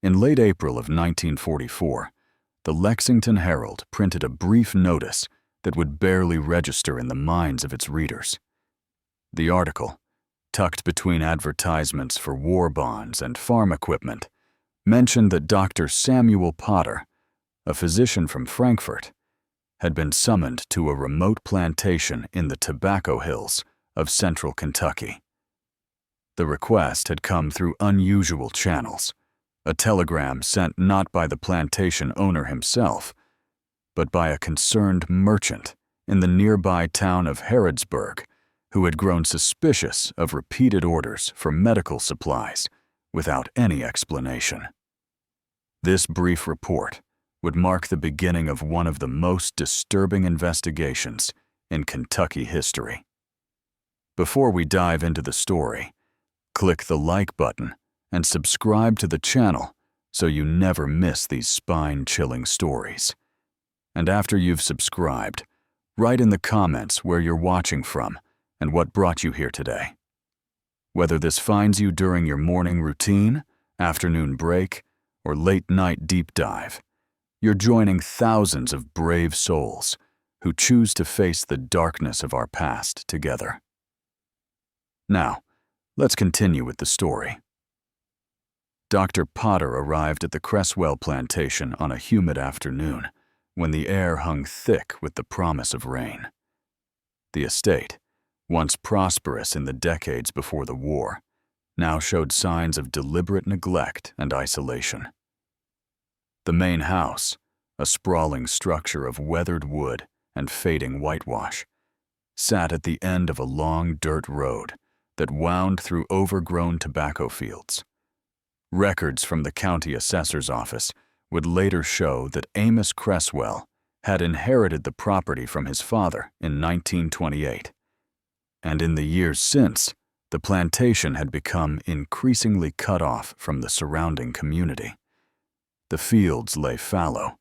In late April of 1944, the Lexington Herald printed a brief notice that would barely register in the minds of its readers. The article, tucked between advertisements for war bonds and farm equipment, mentioned that Dr. Samuel Potter, a physician from Frankfurt, had been summoned to a remote plantation in the Tobacco Hills of central Kentucky. The request had come through unusual channels, a telegram sent not by the plantation owner himself, but by a concerned merchant in the nearby town of Harrodsburg, who had grown suspicious of repeated orders for medical supplies without any explanation. This brief report would mark the beginning of one of the most disturbing investigations in Kentucky history. Before we dive into the story, click the like button and subscribe to the channel so you never miss these spine-chilling stories. And after you've subscribed, write in the comments where you're watching from and what brought you here today. Whether this finds you during your morning routine, afternoon break, or late-night deep dive, you're joining thousands of brave souls who choose to face the darkness of our past together. Now, let's continue with the story. Dr. Potter arrived at the Cresswell plantation on a humid afternoon when the air hung thick with the promise of rain. The estate, once prosperous in the decades before the war, now showed signs of deliberate neglect and isolation. The main house, a sprawling structure of weathered wood and fading whitewash, sat at the end of a long dirt road that wound through overgrown tobacco fields. Records from the county assessor's office would later show that Amos Cresswell had inherited the property from his father in 1928, and in the years since, the plantation had become increasingly cut off from the surrounding community. The fields lay fallow,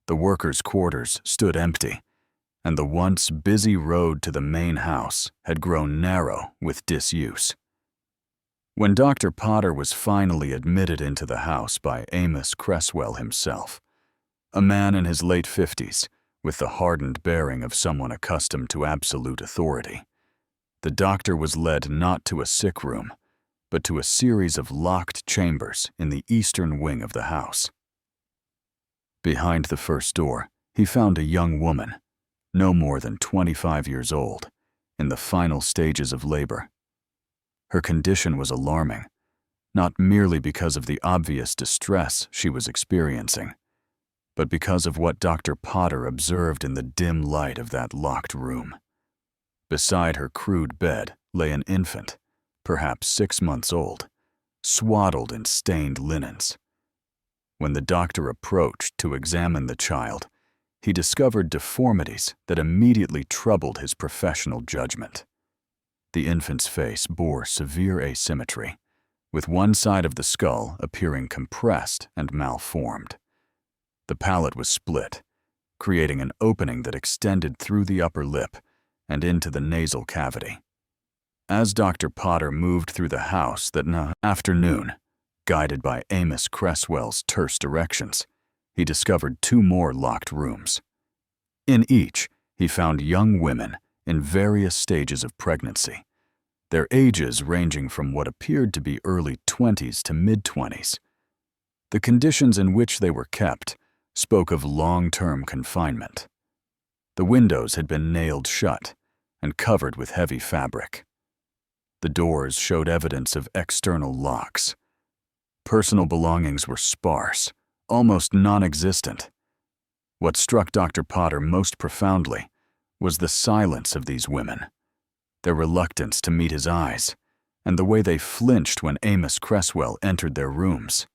the workers' quarters stood empty, and the once busy road to the main house had grown narrow with disuse. When Dr. Potter was finally admitted into the house by Amos Cresswell himself, a man in his late 50s with the hardened bearing of someone accustomed to absolute authority, the doctor was led not to a sick room, but to a series of locked chambers in the eastern wing of the house. Behind the first door, he found a young woman, no more than 25 years old, in the final stages of labor. Her condition was alarming, not merely because of the obvious distress she was experiencing, but because of what Dr. Potter observed in the dim light of that locked room. Beside her crude bed lay an infant, perhaps 6 months old, swaddled in stained linens. When the doctor approached to examine the child, he discovered deformities that immediately troubled his professional judgment. The infant's face bore severe asymmetry, with one side of the skull appearing compressed and malformed. The palate was split, creating an opening that extended through the upper lip and into the nasal cavity. As Dr. Potter moved through the house that afternoon, guided by Amos Cresswell's terse directions, he discovered 2 more locked rooms. In each, he found young women in various stages of pregnancy, their ages ranging from what appeared to be early 20s to mid-20s. The conditions in which they were kept spoke of long-term confinement. The windows had been nailed shut and covered with heavy fabric. The doors showed evidence of external locks. Personal belongings were sparse, almost non-existent. What struck Dr. Potter most profoundly was the silence of these women, their reluctance to meet his eyes, and the way they flinched when Amos Cresswell entered their rooms.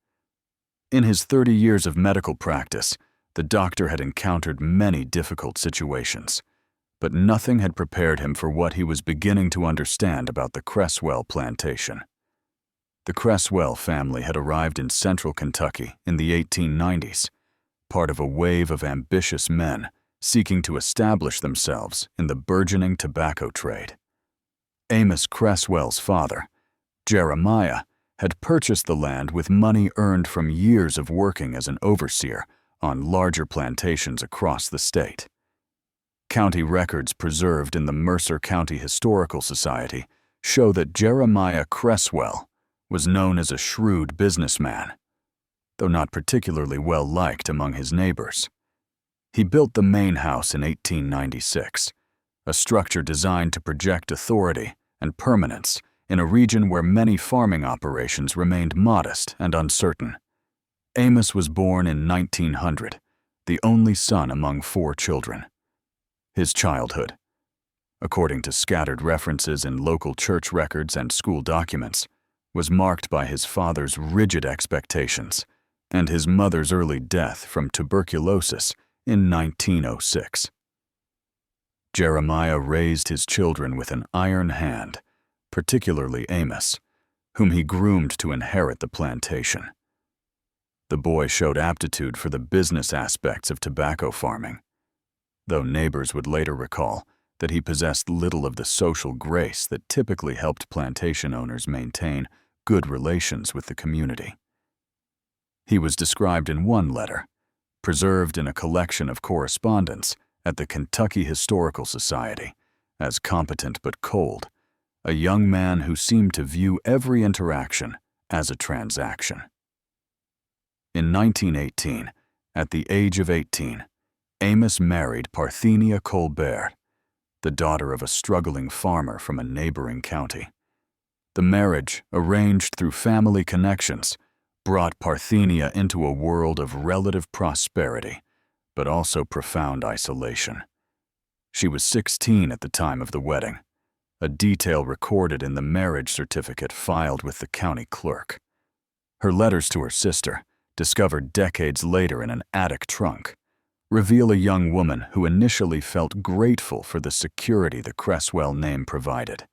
In his 30 years of medical practice, the doctor had encountered many difficult situations, but nothing had prepared him for what he was beginning to understand about the Cresswell plantation. The Cresswell family had arrived in central Kentucky in the 1890s, part of a wave of ambitious men seeking to establish themselves in the burgeoning tobacco trade. Amos Cresswell's father, Jeremiah, had purchased the land with money earned from years of working as an overseer on larger plantations across the state. County records preserved in the Mercer County Historical Society show that Jeremiah Cresswell was known as a shrewd businessman, though not particularly well-liked among his neighbors. He built the main house in 1896, a structure designed to project authority and permanence in a region where many farming operations remained modest and uncertain. Amos was born in 1900, the only son among 4 children. His childhood, according to scattered references in local church records and school documents, was marked by his father's rigid expectations and his mother's early death from tuberculosis in 1906. Jeremiah raised his children with an iron hand, particularly Amos, whom he groomed to inherit the plantation. The boy showed aptitude for the business aspects of tobacco farming, though neighbors would later recall that he possessed little of the social grace that typically helped plantation owners maintain good relations with the community. He was described in one letter, preserved in a collection of correspondence at the Kentucky Historical Society, as competent but cold, a young man who seemed to view every interaction as a transaction. In 1918, at the age of 18, Amos married Parthenia Colbert, the daughter of a struggling farmer from a neighboring county. The marriage, arranged through family connections, brought Parthenia into a world of relative prosperity, but also profound isolation. She was 16 at the time of the wedding, a detail recorded in the marriage certificate filed with the county clerk. Her letters to her sister, discovered decades later in an attic trunk, reveal a young woman who initially felt grateful for the security the Cresswell name provided,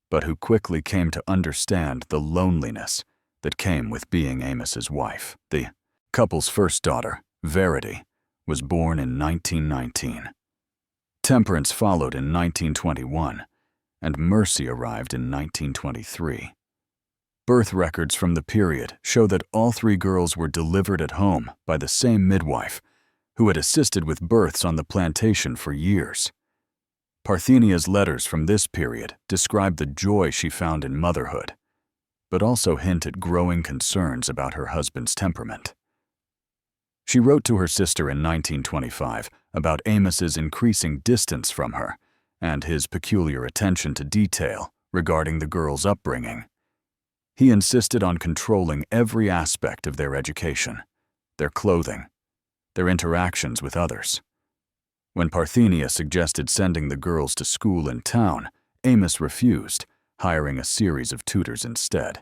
but who quickly came to understand the loneliness that came with being Amos's wife. The couple's first daughter, Verity, was born in 1919. Temperance followed in 1921, and Mercy arrived in 1923. Birth records from the period show that all 3 girls were delivered at home by the same midwife who had assisted with births on the plantation for years. Parthenia's letters from this period describe the joy she found in motherhood, but also hint at growing concerns about her husband's temperament. She wrote to her sister in 1925 about Amos's increasing distance from her and his peculiar attention to detail regarding the girls' upbringing. He insisted on controlling every aspect of their education, their clothing, their interactions with others. When Parthenia suggested sending the girls to school in town, Amos refused, hiring a series of tutors instead,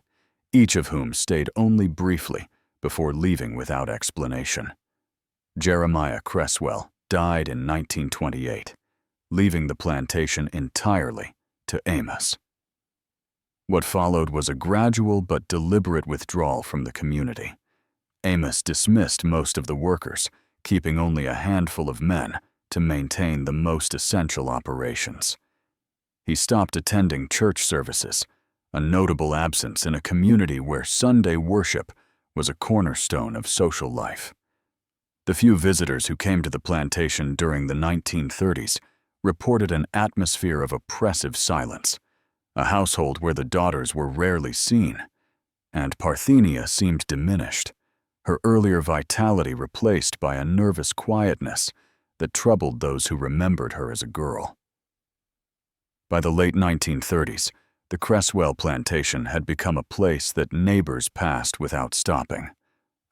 each of whom stayed only briefly before leaving without explanation. Jeremiah Cresswell died in 1928, leaving the plantation entirely to Amos. What followed was a gradual but deliberate withdrawal from the community. Amos dismissed most of the workers, keeping only a handful of men to maintain the most essential operations. He stopped attending church services, a notable absence in a community where Sunday worship was a cornerstone of social life. The few visitors who came to the plantation during the 1930s reported an atmosphere of oppressive silence, a household where the daughters were rarely seen, and Parthenia seemed diminished, her earlier vitality replaced by a nervous quietness that troubled those who remembered her as a girl. By the late 1930s, the Cresswell plantation had become a place that neighbors passed without stopping,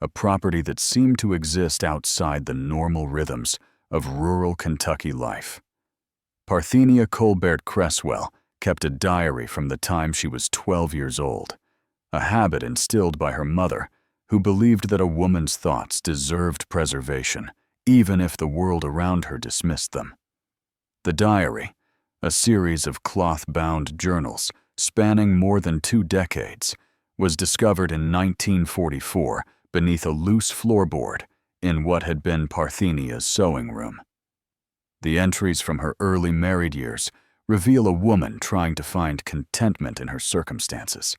a property that seemed to exist outside the normal rhythms of rural Kentucky life. Parthenia Colbert Cresswell kept a diary from the time she was 12 years old, a habit instilled by her mother, who believed that a woman's thoughts deserved preservation, even if the world around her dismissed them. The diary, a series of cloth-bound journals spanning more than 2 decades, was discovered in 1944 beneath a loose floorboard in what had been Parthenia's sewing room. The entries from her early married years reveal a woman trying to find contentment in her circumstances,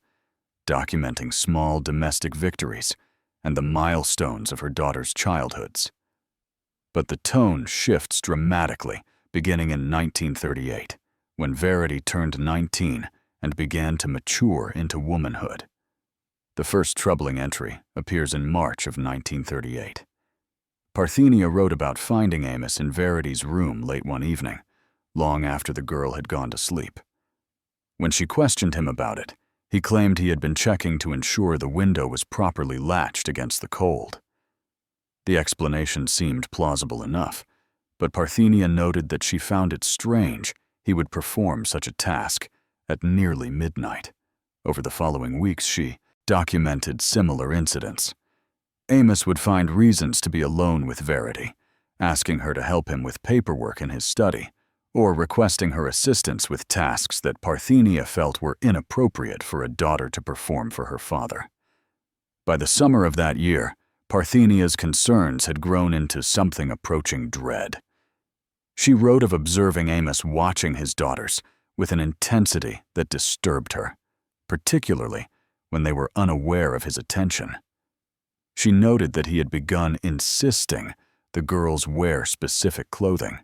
documenting small domestic victories and the milestones of her daughters' childhoods. But the tone shifts dramatically beginning in 1938, when Verity turned 19 and began to mature into womanhood. The first troubling entry appears in March of 1938. Parthenia wrote about finding Amos in Verity's room late one evening, long after the girl had gone to sleep. When she questioned him about it, he claimed he had been checking to ensure the window was properly latched against the cold. The explanation seemed plausible enough, but Parthenia noted that she found it strange he would perform such a task at nearly midnight. Over the following weeks, she documented similar incidents. Amos would find reasons to be alone with Verity, asking her to help him with paperwork in his study, or requesting her assistance with tasks that Parthenia felt were inappropriate for a daughter to perform for her father. By the summer of that year, Parthenia's concerns had grown into something approaching dread. She wrote of observing Amos watching his daughters with an intensity that disturbed her, particularly when they were unaware of his attention. She noted that he had begun insisting the girls wear specific clothing.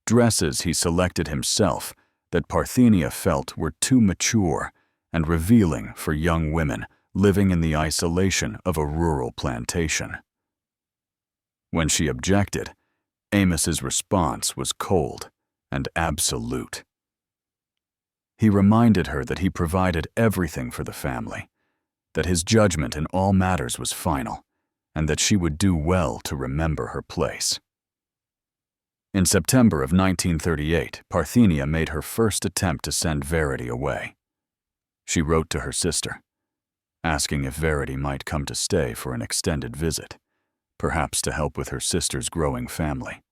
Dresses he selected himself that Parthenia felt were too mature and revealing for young women living in the isolation of a rural plantation. When she objected, Amos's response was cold and absolute. He reminded her that he provided everything for the family, that his judgment in all matters was final, and that she would do well to remember her place. In September of 1938, Parthenia made her first attempt to send Verity away. She wrote to her sister, asking if Verity might come to stay for an extended visit, perhaps to help with her sister's growing family.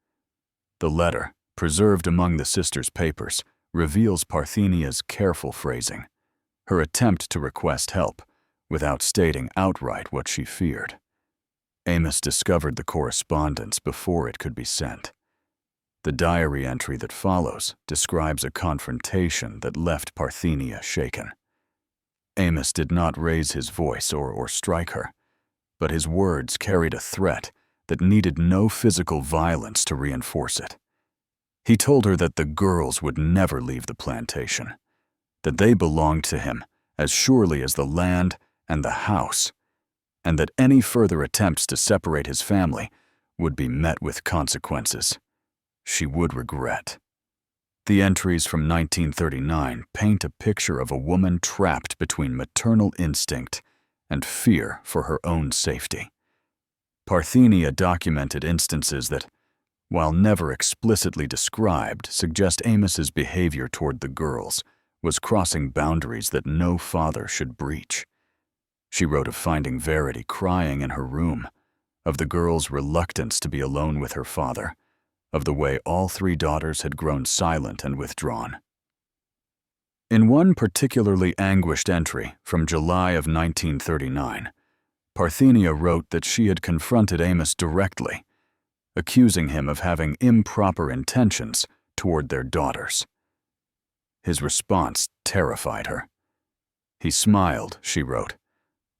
The letter, preserved among the sister's papers, reveals Parthenia's careful phrasing, her attempt to request help without stating outright what she feared. Amos discovered the correspondence before it could be sent. The diary entry that follows describes a confrontation that left Parthenia shaken. Amos did not raise his voice or strike her, but his words carried a threat that needed no physical violence to reinforce it. He told her that the girls would never leave the plantation, that they belonged to him as surely as the land and the house, and that any further attempts to separate his family would be met with consequences she would regret. The entries from 1939 paint a picture of a woman trapped between maternal instinct and fear for her own safety. Parthenia documented instances that, while never explicitly described, suggest Amos's behavior toward the girls was crossing boundaries that no father should breach. She wrote of finding Verity crying in her room, of the girl's reluctance to be alone with her father, of the way all three daughters had grown silent and withdrawn. In one particularly anguished entry from July of 1939, Parthenia wrote that she had confronted Amos directly, accusing him of having improper intentions toward their daughters. His response terrified her. He smiled, she wrote,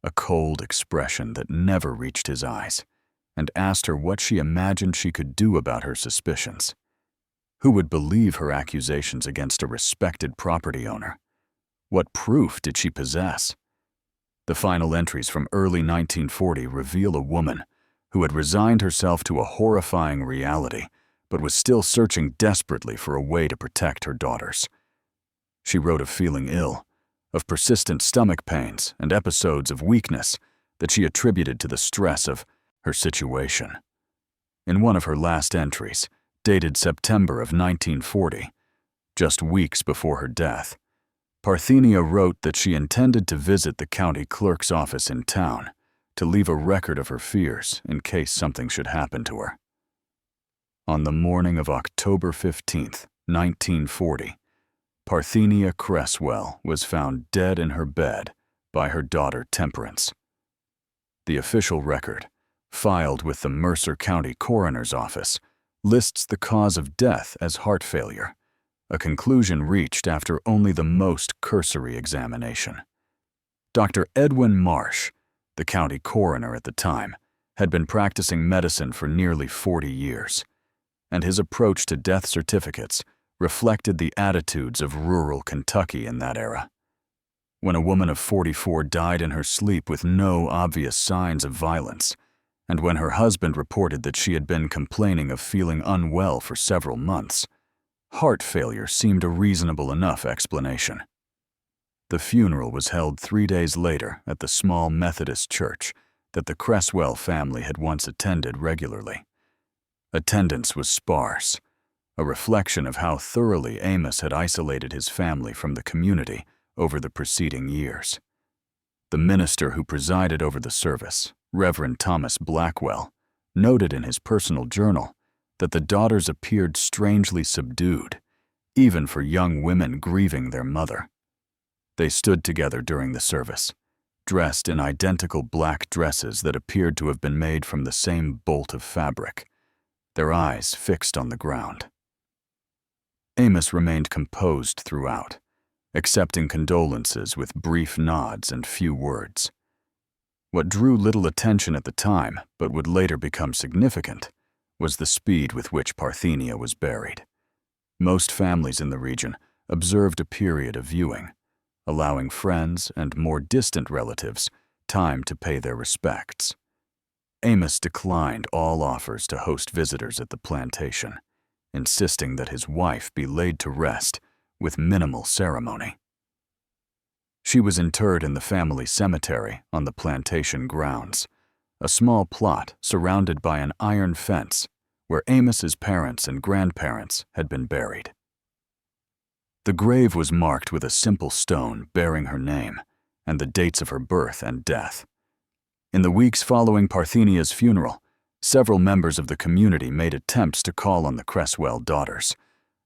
a cold expression that never reached his eyes, and asked her what she imagined she could do about her suspicions. Who would believe her accusations against a respected property owner? What proof did she possess? The final entries from early 1940 reveal a woman who had resigned herself to a horrifying reality, but was still searching desperately for a way to protect her daughters. She wrote of feeling ill, of persistent stomach pains and episodes of weakness that she attributed to the stress of her situation. In one of her last entries, dated September of 1940, just weeks before her death, Parthenia wrote that she intended to visit the county clerk's office in town to leave a record of her fears in case something should happen to her. On the morning of October 15, 1940, Parthenia Cresswell was found dead in her bed by her daughter Temperance. The official record, filed with the Mercer County Coroner's Office, lists the cause of death as heart failure, a conclusion reached after only the most cursory examination. Dr. Edwin Marsh, the county coroner at the time, had been practicing medicine for nearly 40 years, and his approach to death certificates reflected the attitudes of rural Kentucky in that era. When a woman of 44 died in her sleep with no obvious signs of violence, and when her husband reported that she had been complaining of feeling unwell for several months, heart failure seemed a reasonable enough explanation. The funeral was held 3 days later at the small Methodist church that the Cresswell family had once attended regularly. Attendance was sparse, a reflection of how thoroughly Amos had isolated his family from the community over the preceding years. The minister who presided over the service, Reverend Thomas Blackwell, noted in his personal journal that the daughters appeared strangely subdued, even for young women grieving their mother. They stood together during the service, dressed in identical black dresses that appeared to have been made from the same bolt of fabric, their eyes fixed on the ground. Amos remained composed throughout, accepting condolences with brief nods and few words. What drew little attention at the time, but would later become significant, was the speed with which Parthenia was buried. Most families in the region observed a period of viewing, allowing friends and more distant relatives time to pay their respects. Amos declined all offers to host visitors at the plantation, insisting that his wife be laid to rest with minimal ceremony. She was interred in the family cemetery on the plantation grounds, a small plot surrounded by an iron fence where Amos's parents and grandparents had been buried. The grave was marked with a simple stone bearing her name and the dates of her birth and death. In the weeks following Parthenia's funeral, several members of the community made attempts to call on the Cresswell daughters,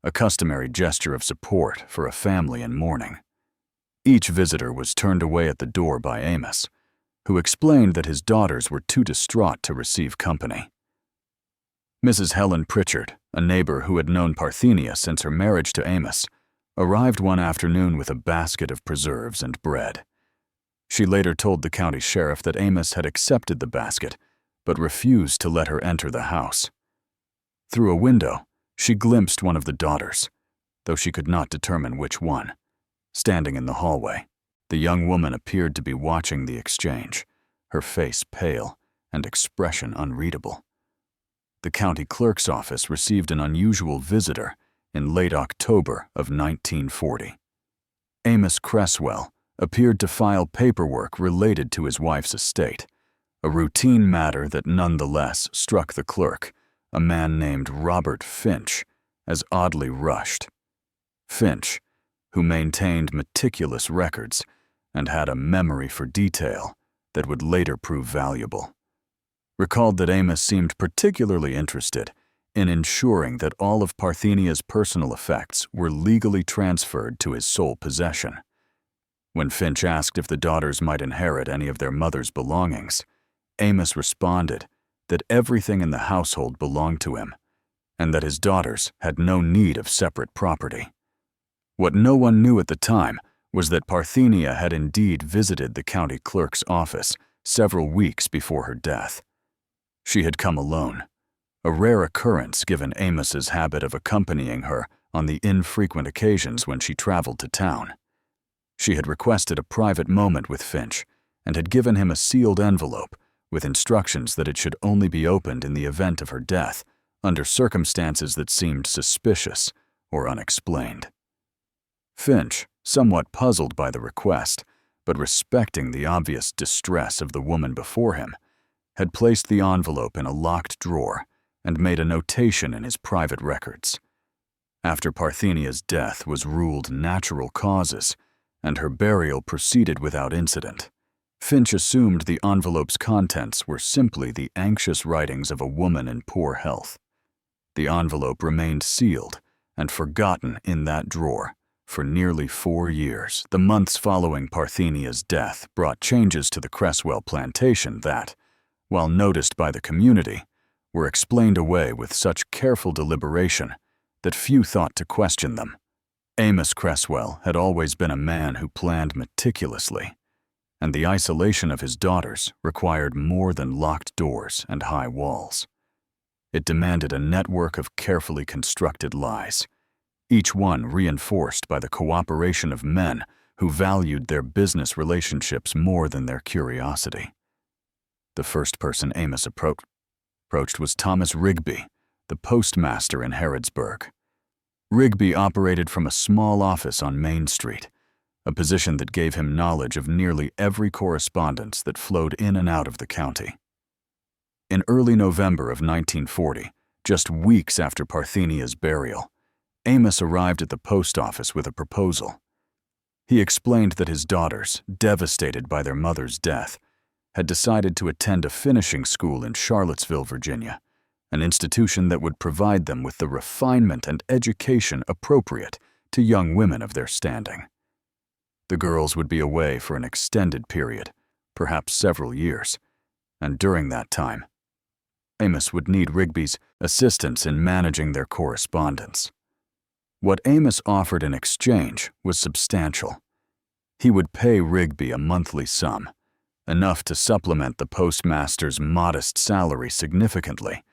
a customary gesture of support for a family in mourning. Each visitor was turned away at the door by Amos, who explained that his daughters were too distraught to receive company. Mrs. Helen Pritchard, a neighbor who had known Parthenia since her marriage to Amos, arrived one afternoon with a basket of preserves and bread. She later told the county sheriff that Amos had accepted the basket, but refused to let her enter the house. Through a window, she glimpsed one of the daughters, though she could not determine which one. Standing in the hallway, the young woman appeared to be watching the exchange, her face pale and expression unreadable. The county clerk's office received an unusual visitor in late October of 1940. Amos Cresswell appeared to file paperwork related to his wife's estate, a routine matter that nonetheless struck the clerk, a man named Robert Finch, as oddly rushed. Finch, who maintained meticulous records and had a memory for detail that would later prove valuable, recalled that Amos seemed particularly interested in ensuring that all of Parthenia's personal effects were legally transferred to his sole possession. When Finch asked if the daughters might inherit any of their mother's belongings, Amos responded that everything in the household belonged to him, and that his daughters had no need of separate property. What no one knew at the time was that Parthenia had indeed visited the county clerk's office several weeks before her death. She had come alone, a rare occurrence given Amos's habit of accompanying her on the infrequent occasions when she traveled to town. She had requested a private moment with Finch and had given him a sealed envelope with instructions that it should only be opened in the event of her death under circumstances that seemed suspicious or unexplained. Finch, somewhat puzzled by the request, but respecting the obvious distress of the woman before him, had placed the envelope in a locked drawer and made a notation in his private records. After Parthenia's death was ruled natural causes and her burial proceeded without incident, Finch assumed the envelope's contents were simply the anxious writings of a woman in poor health. The envelope remained sealed and forgotten in that drawer for nearly 4 years. The months following Parthenia's death brought changes to the Cresswell plantation that, while noticed by the community, were explained away with such careful deliberation that few thought to question them. Amos Cresswell had always been a man who planned meticulously, and the isolation of his daughters required more than locked doors and high walls. It demanded a network of carefully constructed lies, each one reinforced by the cooperation of men who valued their business relationships more than their curiosity. The first person Amos approached was Thomas Rigby, the postmaster in Harrodsburg. Rigby operated from a small office on Main Street, a position that gave him knowledge of nearly every correspondence that flowed in and out of the county. In early November of 1940, just weeks after Parthenia's burial, Amos arrived at the post office with a proposal. He explained that his daughters, devastated by their mother's death, had decided to attend a finishing school in Charlottesville, Virginia, an institution that would provide them with the refinement and education appropriate to young women of their standing. The girls would be away for an extended period, perhaps several years, and during that time, Amos would need Rigby's assistance in managing their correspondence. What Amos offered in exchange was substantial. He would pay Rigby a monthly sum, enough to supplement the postmaster's modest salary significantly,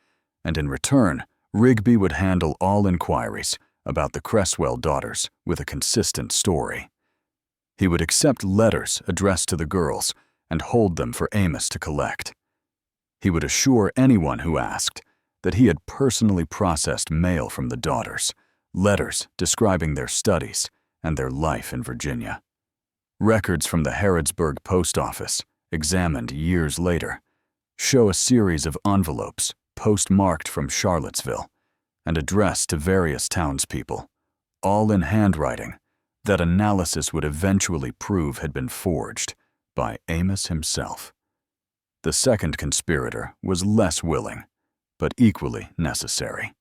and in return, Rigby would handle all inquiries about the Cresswell daughters with a consistent story. He would accept letters addressed to the girls and hold them for Amos to collect. He would assure anyone who asked that he had personally processed mail from the daughters, letters describing their studies and their life in Virginia. Records from the Harrodsburg post office, examined years later, show a series of envelopes postmarked from Charlottesville and addressed to various townspeople, all in handwriting that analysis would eventually prove had been forged by Amos himself. The second conspirator was less willing, but equally necessary.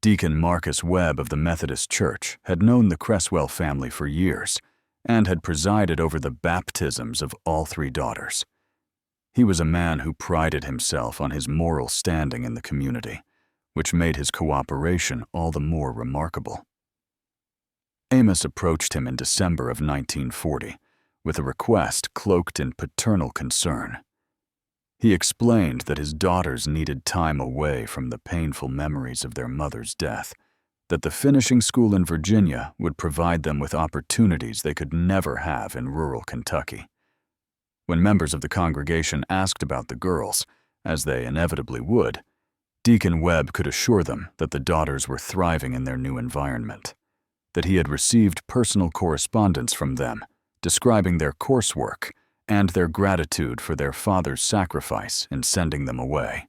Deacon Marcus Webb of the Methodist Church had known the Cresswell family for years and had presided over the baptisms of all three daughters. He was a man who prided himself on his moral standing in the community, which made his cooperation all the more remarkable. Amos approached him in December of 1940 with a request cloaked in paternal concern. He explained that his daughters needed time away from the painful memories of their mother's death, that the finishing school in Virginia would provide them with opportunities they could never have in rural Kentucky. When members of the congregation asked about the girls, as they inevitably would, Deacon Webb could assure them that the daughters were thriving in their new environment, that he had received personal correspondence from them describing their coursework and their gratitude for their father's sacrifice in sending them away.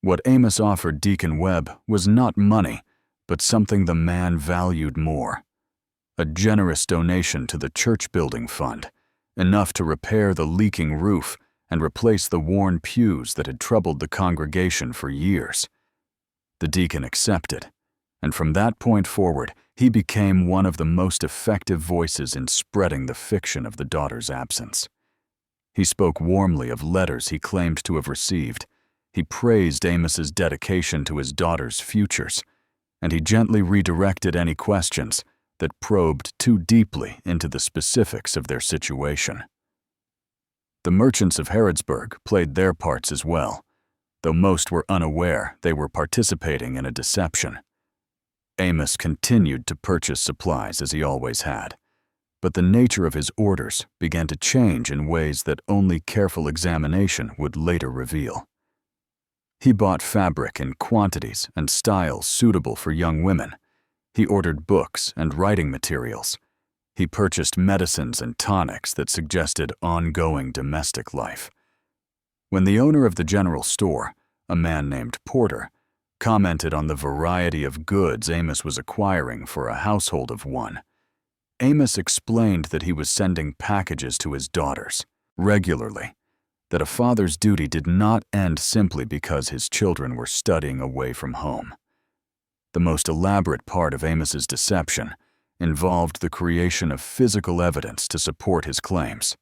What Amos offered Deacon Webb was not money, but something the man valued more: a generous donation to the church building fund, enough to repair the leaking roof and replace the worn pews that had troubled the congregation for years. The deacon accepted, and from that point forward, he became one of the most effective voices in spreading the fiction of the daughter's absence. He spoke warmly of letters he claimed to have received. He praised Amos's dedication to his daughter's futures, and he gently redirected any questions that probed too deeply into the specifics of their situation. The merchants of Harrodsburg played their parts as well, though most were unaware they were participating in a deception. Amos continued to purchase supplies as he always had, but the nature of his orders began to change in ways that only careful examination would later reveal. He bought fabric in quantities and styles suitable for young women. He ordered books and writing materials. He purchased medicines and tonics that suggested ongoing domestic life. When the owner of the general store, a man named Porter, commented on the variety of goods Amos was acquiring for a household of one, Amos explained that he was sending packages to his daughters regularly, that a father's duty did not end simply because his children were studying away from home. The most elaborate part of Amos's deception involved the creation of physical evidence to support his claims.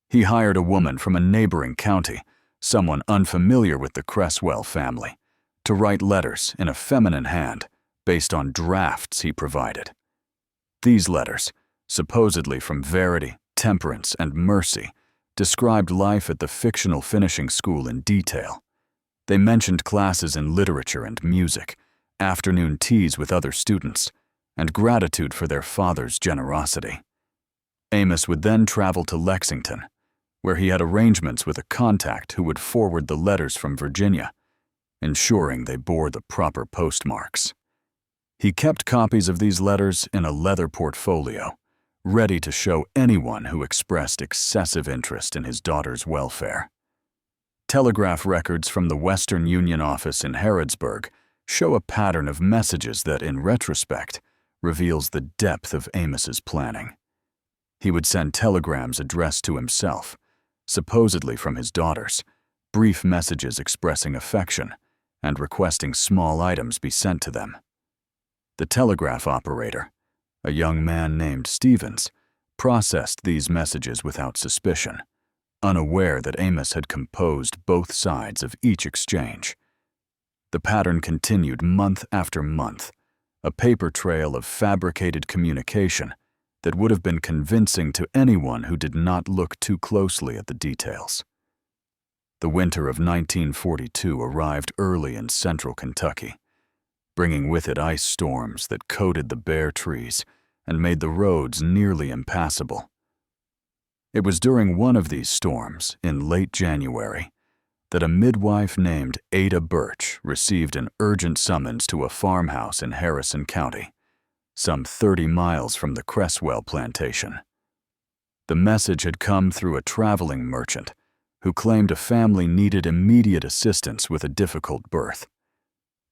He hired a woman from a neighboring county, someone unfamiliar with the Cresswell family, to write letters in a feminine hand based on drafts he provided. These letters, supposedly from Verity, temperance, and mercy, described life at the fictional finishing school in detail. They mentioned classes in literature and music, afternoon teas with other students, and gratitude for their father's generosity. Amos would then travel to Lexington, where he had arrangements with a contact who would forward the letters from Virginia, ensuring they bore the proper postmarks. He kept copies of these letters in a leather portfolio, ready to show anyone who expressed excessive interest in his daughter's welfare. Telegraph records from the Western Union office in Harrodsburg show a pattern of messages that, in retrospect, reveals the depth of Amos's planning. He would send telegrams addressed to himself, supposedly from his daughters, brief messages expressing affection and requesting small items be sent to them. The telegraph operator, a young man named Stevens, processed these messages without suspicion, unaware that Amos had composed both sides of each exchange. The pattern continued month after month, a paper trail of fabricated communication that would have been convincing to anyone who did not look too closely at the details. The winter of 1942 arrived early in central Kentucky, bringing with it ice storms that coated the bare trees and made the roads nearly impassable. It was during one of these storms, in late January, that a midwife named Ada Birch received an urgent summons to a farmhouse in Harrison County, some 30 miles from the Cresswell plantation. The message had come through a traveling merchant who claimed a family needed immediate assistance with a difficult birth.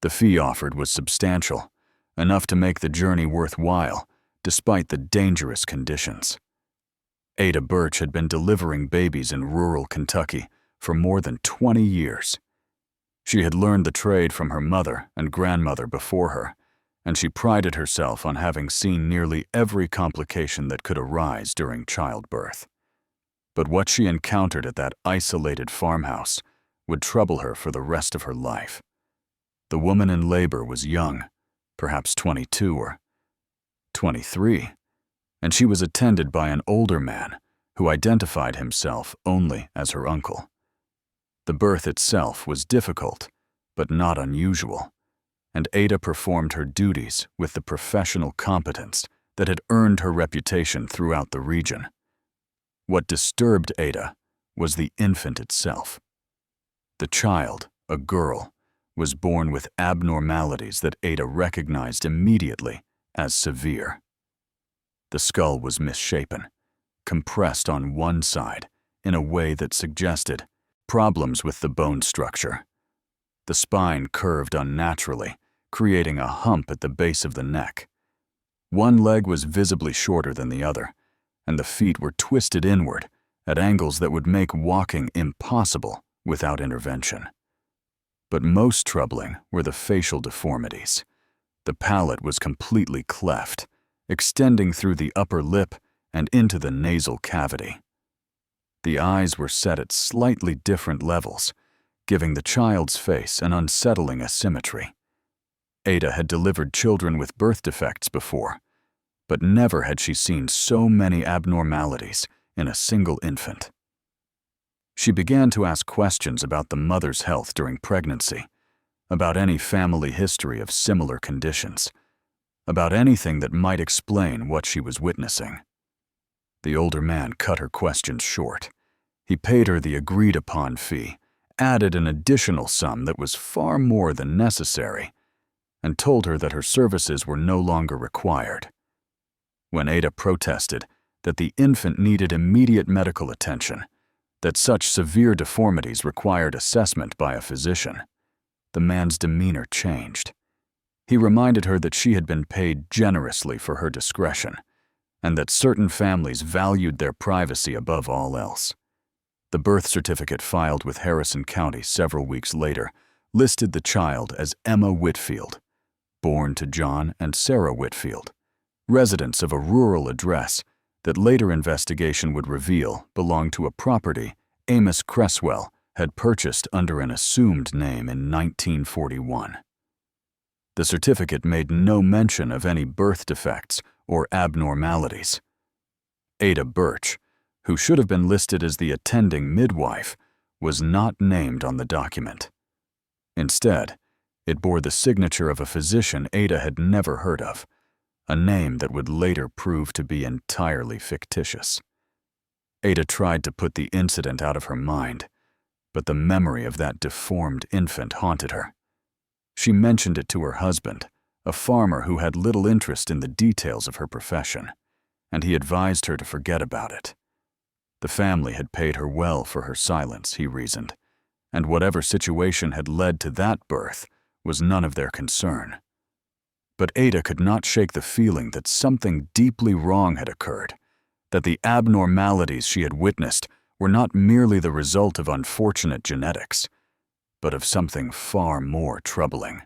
The fee offered was substantial, enough to make the journey worthwhile, despite the dangerous conditions. Ada Birch had been delivering babies in rural Kentucky for more than 20 years. She had learned the trade from her mother and grandmother before her, and she prided herself on having seen nearly every complication that could arise during childbirth. But what she encountered at that isolated farmhouse would trouble her for the rest of her life. The woman in labor was young, perhaps 22 or 23, and she was attended by an older man who identified himself only as her uncle. The birth itself was difficult, but not unusual, and Ada performed her duties with the professional competence that had earned her reputation throughout the region. What disturbed Ada was the infant itself. The child, a girl, was born with abnormalities that Ada recognized immediately as severe. The skull was misshapen, compressed on one side in a way that suggested problems with the bone structure. The spine curved unnaturally, creating a hump at the base of the neck. One leg was visibly shorter than the other, and the feet were twisted inward at angles that would make walking impossible without intervention. But most troubling were the facial deformities. The palate was completely cleft, extending through the upper lip and into the nasal cavity. The eyes were set at slightly different levels, giving the child's face an unsettling asymmetry. Ada had delivered children with birth defects before, but never had she seen so many abnormalities in a single infant. She began to ask questions about the mother's health during pregnancy, about any family history of similar conditions, about anything that might explain what she was witnessing. The older man cut her questions short. He paid her the agreed-upon fee, added an additional sum that was far more than necessary, and told her that her services were no longer required. When Ada protested that the infant needed immediate medical attention, that such severe deformities required assessment by a physician, the man's demeanor changed. He reminded her that she had been paid generously for her discretion, and that certain families valued their privacy above all else. The birth certificate filed with Harrison County several weeks later listed the child as Emma Whitfield, born to John and Sarah Whitfield, residents of a rural address that later investigation would reveal belonged to a property Amos Cresswell had purchased under an assumed name in 1941. The certificate made no mention of any birth defects or abnormalities. Ada Birch, who should have been listed as the attending midwife, was not named on the document. Instead, it bore the signature of a physician Ada had never heard of, a name that would later prove to be entirely fictitious. Ada tried to put the incident out of her mind, but the memory of that deformed infant haunted her. She mentioned it to her husband, a farmer who had little interest in the details of her profession, and he advised her to forget about it. The family had paid her well for her silence, he reasoned, and whatever situation had led to that birth was none of their concern. But Ada could not shake the feeling that something deeply wrong had occurred, that the abnormalities she had witnessed were not merely the result of unfortunate genetics, but of something far more troubling.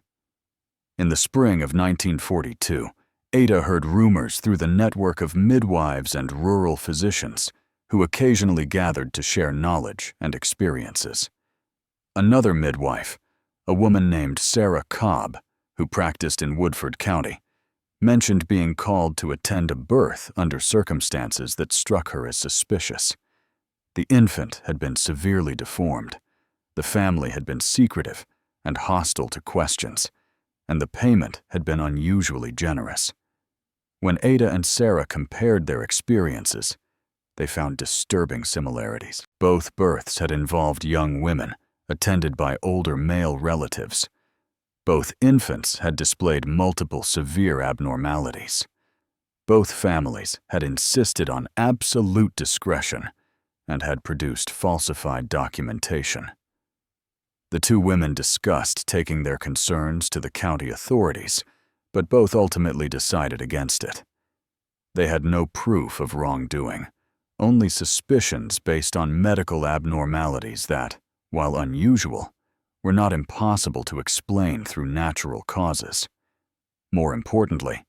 In the spring of 1942, Ada heard rumors through the network of midwives and rural physicians who occasionally gathered to share knowledge and experiences. Another midwife, a woman named Sarah Cobb, who practiced in Woodford County, mentioned being called to attend a birth under circumstances that struck her as suspicious. The infant had been severely deformed, the family had been secretive and hostile to questions, and the payment had been unusually generous. When Ada and Sarah compared their experiences, they found disturbing similarities. Both births had involved young women, attended by older male relatives. Both infants had displayed multiple severe abnormalities. Both families had insisted on absolute discretion and had produced falsified documentation. The two women discussed taking their concerns to the county authorities, but both ultimately decided against it. They had no proof of wrongdoing, only suspicions based on medical abnormalities that, while unusual, were not impossible to explain through natural causes. More importantly,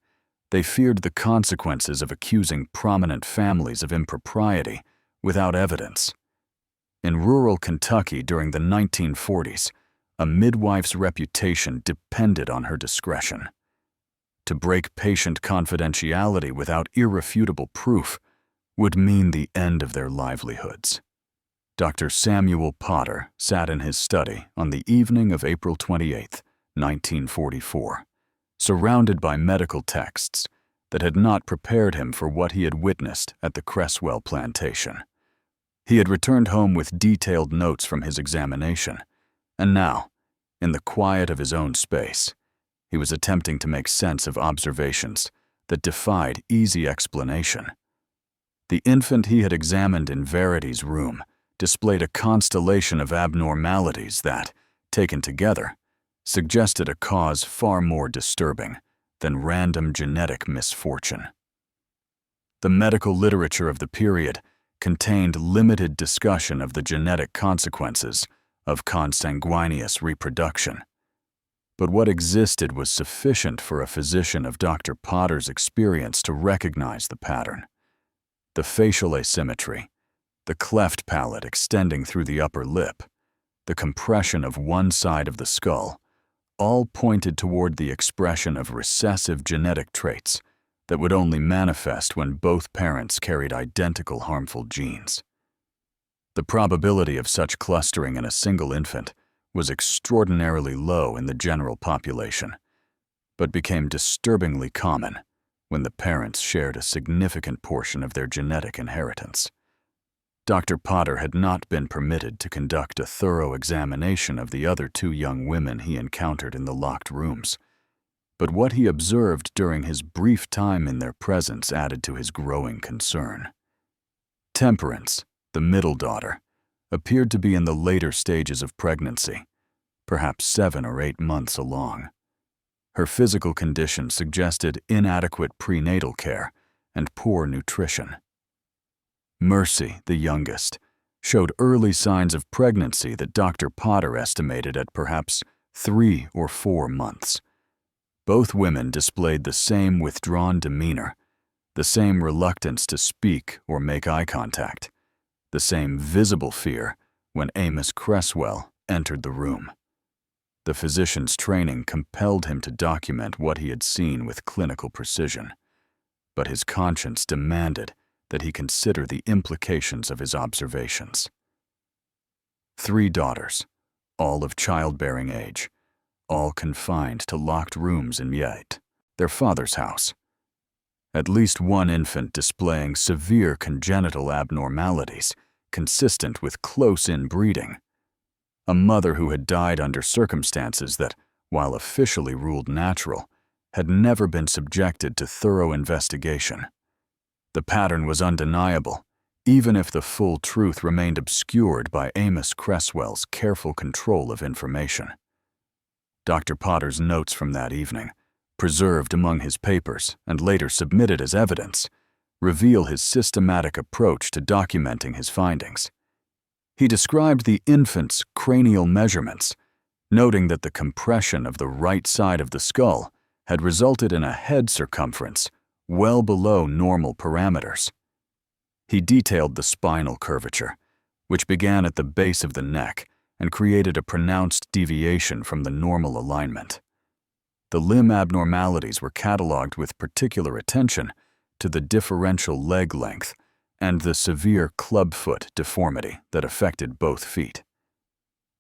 they feared the consequences of accusing prominent families of impropriety without evidence. In rural Kentucky during the 1940s, a midwife's reputation depended on her discretion. To break patient confidentiality without irrefutable proof would mean the end of their livelihoods. Dr. Samuel Potter sat in his study on the evening of April 28, 1944, surrounded by medical texts that had not prepared him for what he had witnessed at the Cresswell plantation. He had returned home with detailed notes from his examination, and now, in the quiet of his own space, he was attempting to make sense of observations that defied easy explanation. The infant he had examined in Verity's room displayed a constellation of abnormalities that, taken together, suggested a cause far more disturbing than random genetic misfortune. The medical literature of the period contained limited discussion of the genetic consequences of consanguineous reproduction, but what existed was sufficient for a physician of Dr. Potter's experience to recognize the pattern. The facial asymmetry, the cleft palate extending through the upper lip, the compression of one side of the skull, all pointed toward the expression of recessive genetic traits that would only manifest when both parents carried identical harmful genes. The probability of such clustering in a single infant was extraordinarily low in the general population, but became disturbingly common when the parents shared a significant portion of their genetic inheritance. Dr. Potter had not been permitted to conduct a thorough examination of the other two young women he encountered in the locked rooms, but what he observed during his brief time in their presence added to his growing concern. Temperance, the middle daughter, appeared to be in the later stages of pregnancy, perhaps 7 or 8 months along. Her physical condition suggested inadequate prenatal care and poor nutrition. Mercy, the youngest, showed early signs of pregnancy that Dr. Potter estimated at perhaps 3 or 4 months. Both women displayed the same withdrawn demeanor, the same reluctance to speak or make eye contact, the same visible fear when Amos Cresswell entered the room. The physician's training compelled him to document what he had seen with clinical precision, but his conscience demanded that he consider the implications of his observations. 3 daughters, all of childbearing age, all confined to locked rooms in Miette, their father's house. At least one infant displaying severe congenital abnormalities consistent with close inbreeding. A mother who had died under circumstances that, while officially ruled natural, had never been subjected to thorough investigation. The pattern was undeniable, even if the full truth remained obscured by Amos Cresswell's careful control of information. Dr. Potter's notes from that evening, preserved among his papers and later submitted as evidence, reveal his systematic approach to documenting his findings. He described the infant's cranial measurements, noting that the compression of the right side of the skull had resulted in a head circumference well below normal parameters. He detailed the spinal curvature, which began at the base of the neck and created a pronounced deviation from the normal alignment. The limb abnormalities were cataloged with particular attention to the differential leg length and the severe clubfoot deformity that affected both feet.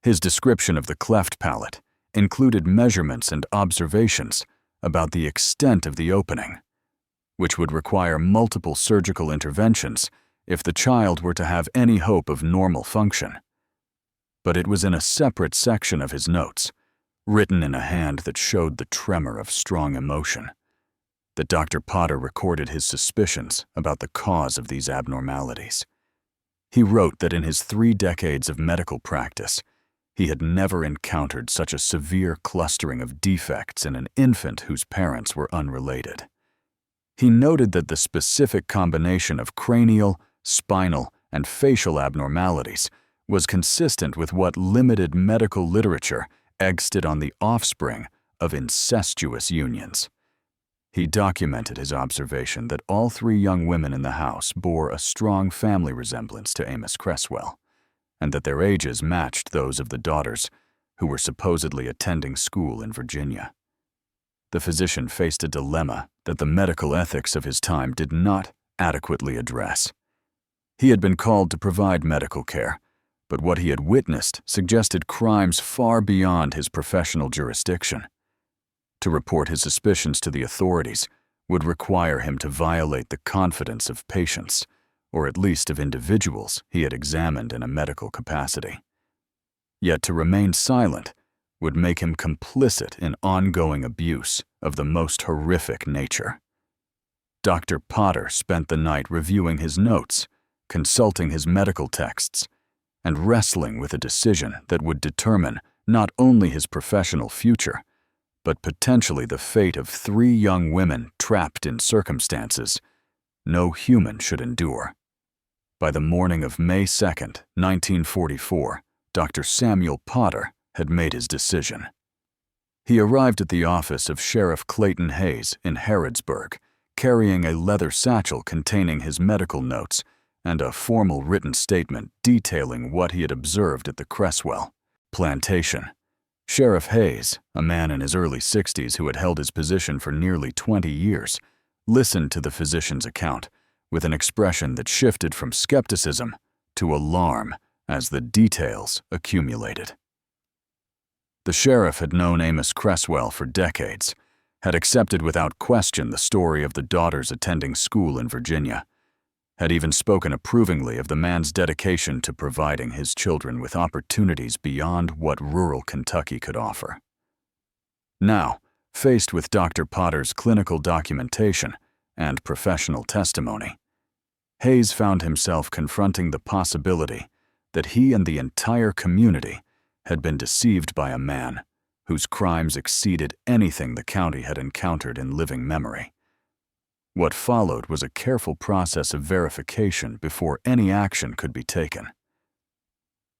His description of the cleft palate included measurements and observations about the extent of the opening, which would require multiple surgical interventions if the child were to have any hope of normal function. But it was in a separate section of his notes, written in a hand that showed the tremor of strong emotion, that Dr. Potter recorded his suspicions about the cause of these abnormalities. He wrote that in his 3 decades of medical practice, he had never encountered such a severe clustering of defects in an infant whose parents were unrelated. He noted that the specific combination of cranial, spinal, and facial abnormalities was consistent with what limited medical literature existed on the offspring of incestuous unions. He documented his observation that all 3 young women in the house bore a strong family resemblance to Amos Cresswell, and that their ages matched those of the daughters who were supposedly attending school in Virginia. The physician faced a dilemma that the medical ethics of his time did not adequately address. He had been called to provide medical care, but what he had witnessed suggested crimes far beyond his professional jurisdiction. To report his suspicions to the authorities would require him to violate the confidence of patients, or at least of individuals he had examined in a medical capacity. Yet to remain silent would make him complicit in ongoing abuse of the most horrific nature. Dr. Potter spent the night reviewing his notes, consulting his medical texts, and wrestling with a decision that would determine not only his professional future, but potentially the fate of 3 young women trapped in circumstances no human should endure. By the morning of May 2, 1944, Dr. Samuel Potter had made his decision. He arrived at the office of Sheriff Clayton Hayes in Harrodsburg, carrying a leather satchel containing his medical notes and a formal written statement detailing what he had observed at the Cresswell Plantation. Sheriff Hayes, a man in his early 60s who had held his position for nearly 20 years, listened to the physician's account with an expression that shifted from skepticism to alarm as the details accumulated. The sheriff had known Amos Cresswell for decades, had accepted without question the story of the daughters attending school in Virginia, had even spoken approvingly of the man's dedication to providing his children with opportunities beyond what rural Kentucky could offer. Now, faced with Dr. Potter's clinical documentation and professional testimony, Hayes found himself confronting the possibility that he and the entire community had been deceived by a man whose crimes exceeded anything the county had encountered in living memory. What followed was a careful process of verification before any action could be taken.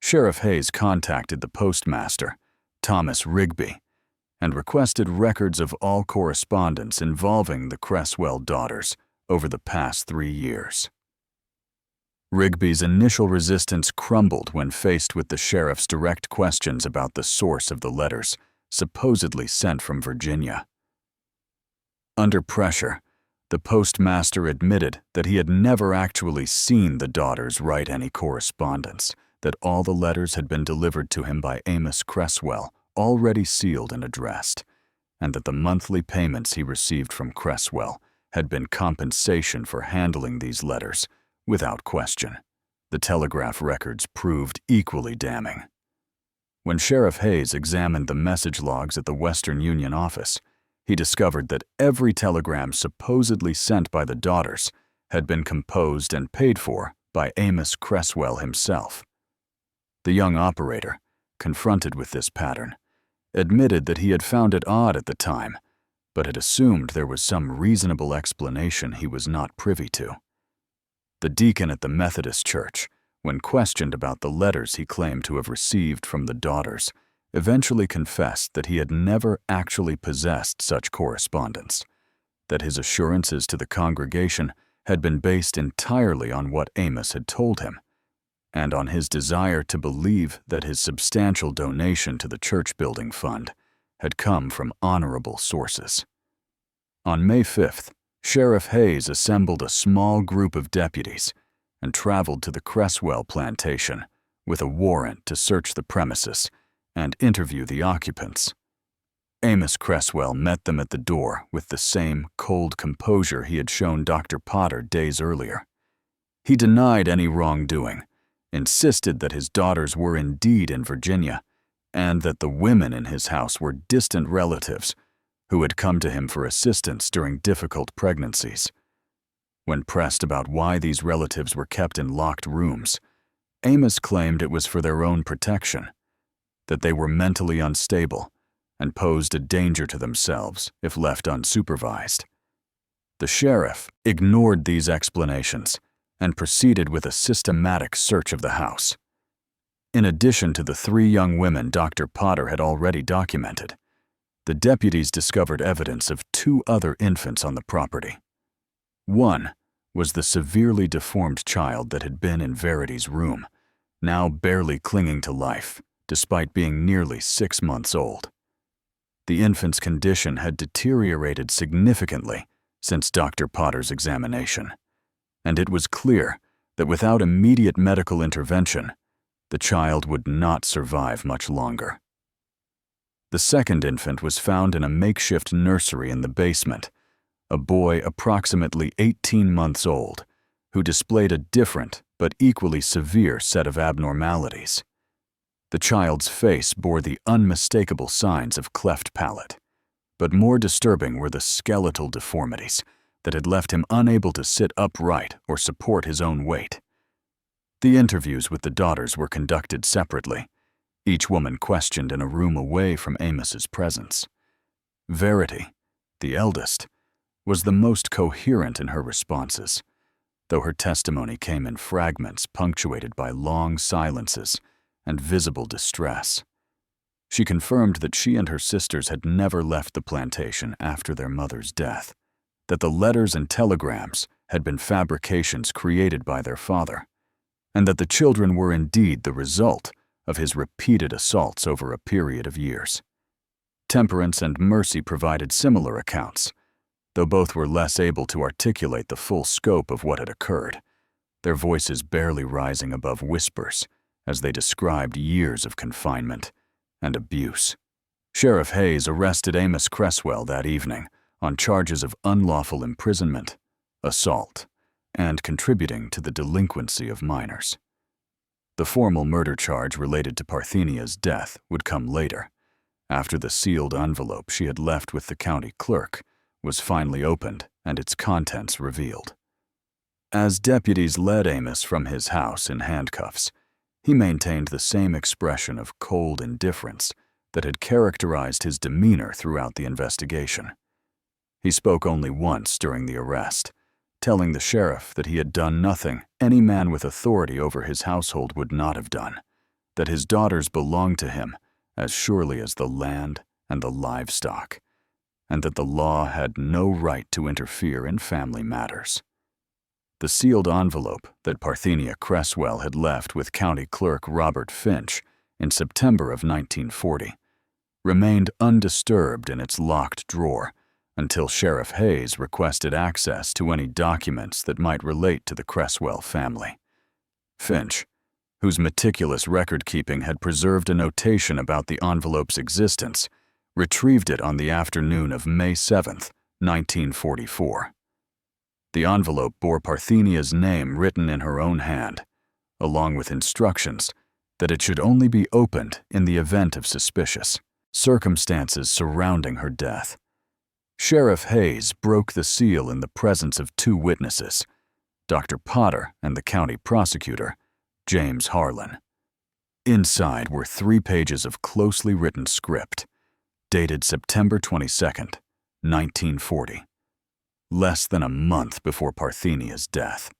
Sheriff Hayes contacted the postmaster, Thomas Rigby, and requested records of all correspondence involving the Cresswell daughters over the past 3 years. Rigby's initial resistance crumbled when faced with the sheriff's direct questions about the source of the letters supposedly sent from Virginia. Under pressure, The postmaster admitted that he had never actually seen the daughters write any correspondence, that all the letters had been delivered to him by Amos Cresswell, already sealed and addressed, and that the monthly payments he received from Cresswell had been compensation for handling these letters, without question. The telegraph records proved equally damning. When Sheriff Hayes examined the message logs at the Western Union office, he discovered that every telegram supposedly sent by the daughters had been composed and paid for by Amos Cresswell himself. The young operator, confronted with this pattern, admitted that he had found it odd at the time, but had assumed there was some reasonable explanation he was not privy to. The deacon at the Methodist church, when questioned about the letters he claimed to have received from the daughters, eventually confessed that he had never actually possessed such correspondence, that his assurances to the congregation had been based entirely on what Amos had told him, and on his desire to believe that his substantial donation to the church building fund had come from honorable sources. On May 5th, Sheriff Hayes assembled a small group of deputies and traveled to the Cresswell plantation with a warrant to search the premises and interview the occupants. Amos Cresswell met them at the door with the same cold composure he had shown Dr. Potter days earlier. He denied any wrongdoing, insisted that his daughters were indeed in Virginia, and that the women in his house were distant relatives who had come to him for assistance during difficult pregnancies. When pressed about why these relatives were kept in locked rooms, Amos claimed it was for their own protection, that they were mentally unstable and posed a danger to themselves if left unsupervised. The sheriff ignored these explanations and proceeded with a systematic search of the house. In addition to the 3 young women Dr. Potter had already documented, the deputies discovered evidence of 2 other infants on the property. One was the severely deformed child that had been in Verity's room, now barely clinging to life, despite being nearly 6 months old. The infant's condition had deteriorated significantly since Dr. Potter's examination, and it was clear that without immediate medical intervention, the child would not survive much longer. The second infant was found in a makeshift nursery in the basement, a boy approximately 18 months old, who displayed a different but equally severe set of abnormalities. The child's face bore the unmistakable signs of cleft palate, but more disturbing were the skeletal deformities that had left him unable to sit upright or support his own weight. The interviews with the daughters were conducted separately, each woman questioned in a room away from Amos's presence. Verity, the eldest, was the most coherent in her responses, though her testimony came in fragments punctuated by long silences and visible distress. She confirmed that she and her sisters had never left the plantation after their mother's death, that the letters and telegrams had been fabrications created by their father, and that the children were indeed the result of his repeated assaults over a period of years. Temperance and Mercy provided similar accounts, though both were less able to articulate the full scope of what had occurred, their voices barely rising above whispers as they described years of confinement and abuse. Sheriff Hayes arrested Amos Cresswell that evening on charges of unlawful imprisonment, assault, and contributing to the delinquency of minors. The formal murder charge related to Parthenia's death would come later, after the sealed envelope she had left with the county clerk was finally opened and its contents revealed. As deputies led Amos from his house in handcuffs, he maintained the same expression of cold indifference that had characterized his demeanor throughout the investigation. He spoke only once during the arrest, telling the sheriff that he had done nothing any man with authority over his household would not have done, that his daughters belonged to him as surely as the land and the livestock, and that the law had no right to interfere in family matters. The sealed envelope that Parthenia Cresswell had left with County Clerk Robert Finch in September of 1940 remained undisturbed in its locked drawer until Sheriff Hayes requested access to any documents that might relate to the Cresswell family. Finch, whose meticulous record-keeping had preserved a notation about the envelope's existence, retrieved it on the afternoon of May 7, 1944. The envelope bore Parthenia's name written in her own hand, along with instructions that it should only be opened in the event of suspicious circumstances surrounding her death. Sheriff Hayes broke the seal in the presence of two witnesses, Dr. Potter and the county prosecutor, James Harlan. Inside were 3 pages of closely written script, dated September 22, 1940, less than a month before Parthenia's death.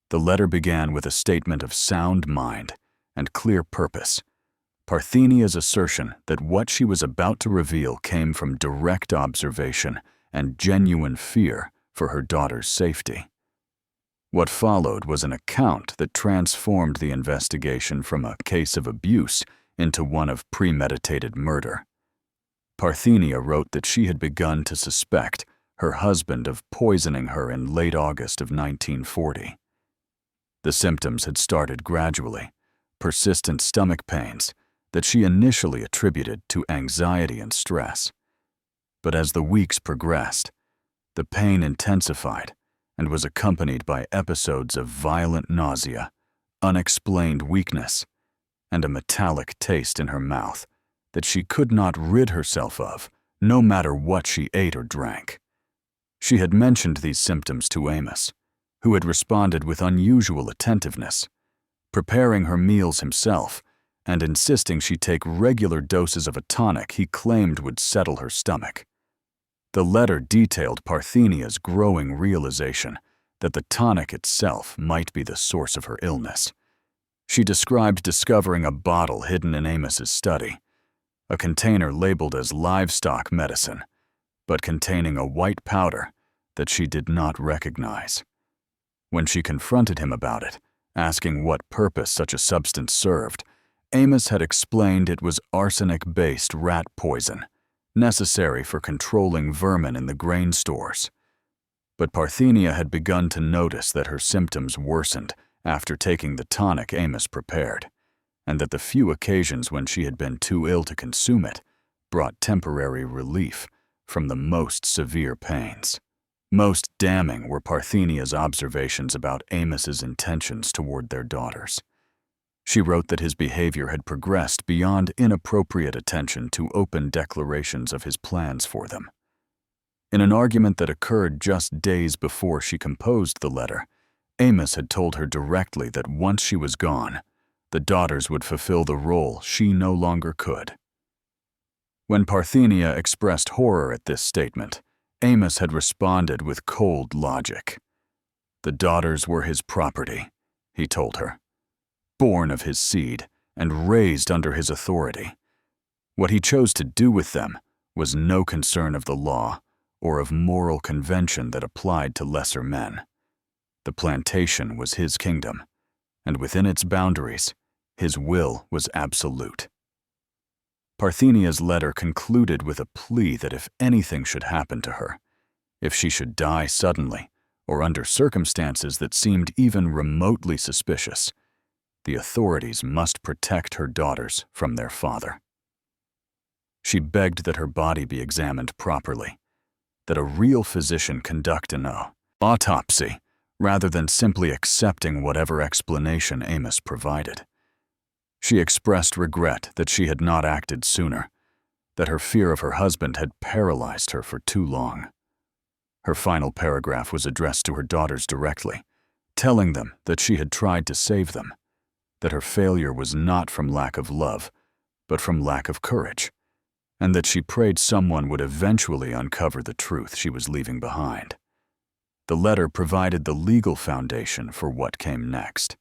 The letter began with a statement of sound mind and clear purpose, Parthenia's assertion that what she was about to reveal came from direct observation and genuine fear for her daughter's safety. What followed was an account that transformed the investigation from a case of abuse into one of premeditated murder. Parthenia wrote that she had begun to suspect her husband of poisoning her in late August of 1940. The symptoms had started gradually, persistent stomach pains that she initially attributed to anxiety and stress. But as the weeks progressed, the pain intensified and was accompanied by episodes of violent nausea, unexplained weakness, and a metallic taste in her mouth that she could not rid herself of, no matter what she ate or drank. She had mentioned these symptoms to Amos, who had responded with unusual attentiveness, preparing her meals himself and insisting she take regular doses of a tonic he claimed would settle her stomach. The letter detailed Parthenia's growing realization that the tonic itself might be the source of her illness. She described discovering a bottle hidden in Amos's study, a container labeled as livestock medicine, but containing a white powder that she did not recognize. When she confronted him about it, asking what purpose such a substance served, Amos had explained it was arsenic-based rat poison, necessary for controlling vermin in the grain stores. But Parthenia had begun to notice that her symptoms worsened after taking the tonic Amos prepared, and that the few occasions when she had been too ill to consume it brought temporary relief from the most severe pains. Most damning were Parthenia's observations about Amos's intentions toward their daughters. She wrote that his behavior had progressed beyond inappropriate attention to open declarations of his plans for them. In an argument that occurred just days before she composed the letter, Amos had told her directly that once she was gone, the daughters would fulfill the role she no longer could. When Parthenia expressed horror at this statement, Amos had responded with cold logic. The daughters were his property, he told her, born of his seed and raised under his authority. What he chose to do with them was no concern of the law or of moral convention that applied to lesser men. The plantation was his kingdom, and within its boundaries, his will was absolute. Parthenia's letter concluded with a plea that if anything should happen to her, if she should die suddenly or under circumstances that seemed even remotely suspicious, the authorities must protect her daughters from their father. She begged that her body be examined properly, that a real physician conduct an autopsy, rather than simply accepting whatever explanation Amos provided. She expressed regret that she had not acted sooner, that her fear of her husband had paralyzed her for too long. Her final paragraph was addressed to her daughters directly, telling them that she had tried to save them, that her failure was not from lack of love, but from lack of courage, and that she prayed someone would eventually uncover the truth she was leaving behind. The letter provided the legal foundation for what came next.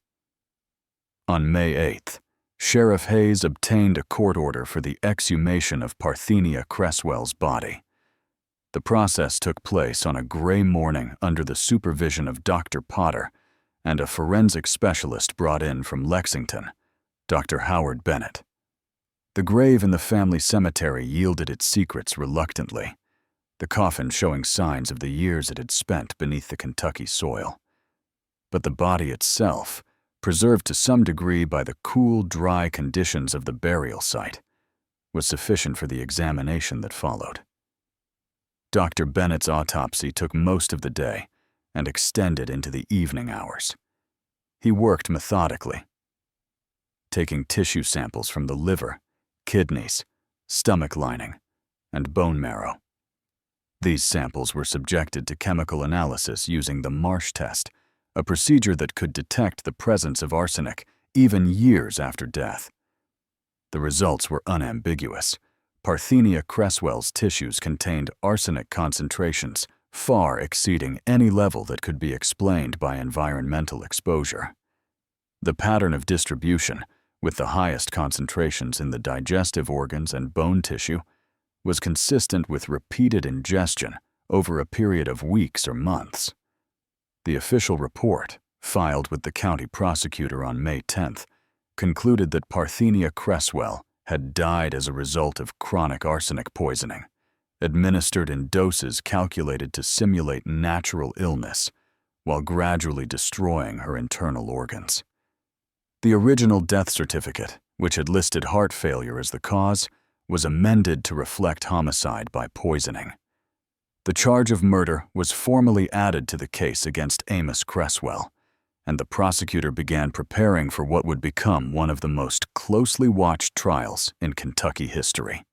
On May 8th, Sheriff Hayes obtained a court order for the exhumation of Parthenia Cresswell's body. The process took place on a gray morning under the supervision of Dr. Potter and a forensic specialist brought in from Lexington, Dr. Howard Bennett. The grave in the family cemetery yielded its secrets reluctantly. the coffin showing signs of the years it had spent beneath the Kentucky soil. But the body itself, preserved to some degree by the cool, dry conditions of the burial site, was sufficient for the examination that followed. Dr. Bennett's autopsy took most of the day and extended into the evening hours. He worked methodically, taking tissue samples from the liver, kidneys, stomach lining, and bone marrow. These samples were subjected to chemical analysis using the Marsh test, a procedure that could detect the presence of arsenic even years after death. The results were unambiguous. Parthenia Cresswell's tissues contained arsenic concentrations far exceeding any level that could be explained by environmental exposure. The pattern of distribution, with the highest concentrations in the digestive organs and bone tissue, was consistent with repeated ingestion over a period of weeks or months. The official report, filed with the county prosecutor on May 10th, concluded that Parthenia Cresswell had died as a result of chronic arsenic poisoning, administered in doses calculated to simulate natural illness, while gradually destroying her internal organs. The original death certificate, which had listed heart failure as the cause, was amended to reflect homicide by poisoning. The charge of murder was formally added to the case against Amos Cresswell, and the prosecutor began preparing for what would become one of the most closely watched trials in Kentucky history.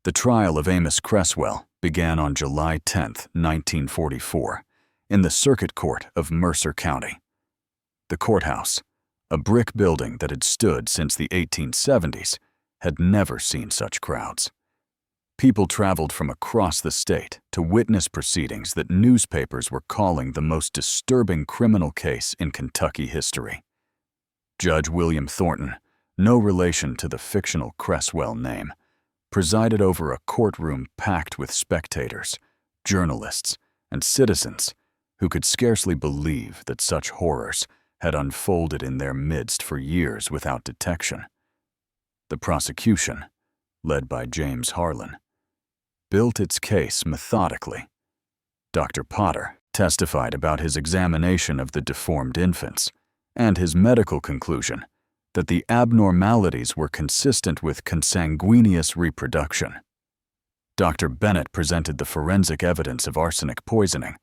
The trial of Amos Cresswell began on July 10, 1944, in the Circuit Court of Mercer County. The courthouse, a brick building that had stood since the 1870s, had never seen such crowds. People traveled from across the state to witness proceedings that newspapers were calling the most disturbing criminal case in Kentucky history. Judge William Thornton, no relation to the fictional Cresswell name, presided over a courtroom packed with spectators, journalists, and citizens who could scarcely believe that such horrors had unfolded in their midst for years without detection. The prosecution, led by James Harlan, built its case methodically. Dr. Potter testified about his examination of the deformed infants and his medical conclusion that the abnormalities were consistent with consanguineous reproduction. Dr. Bennett presented the forensic evidence of arsenic poisoning,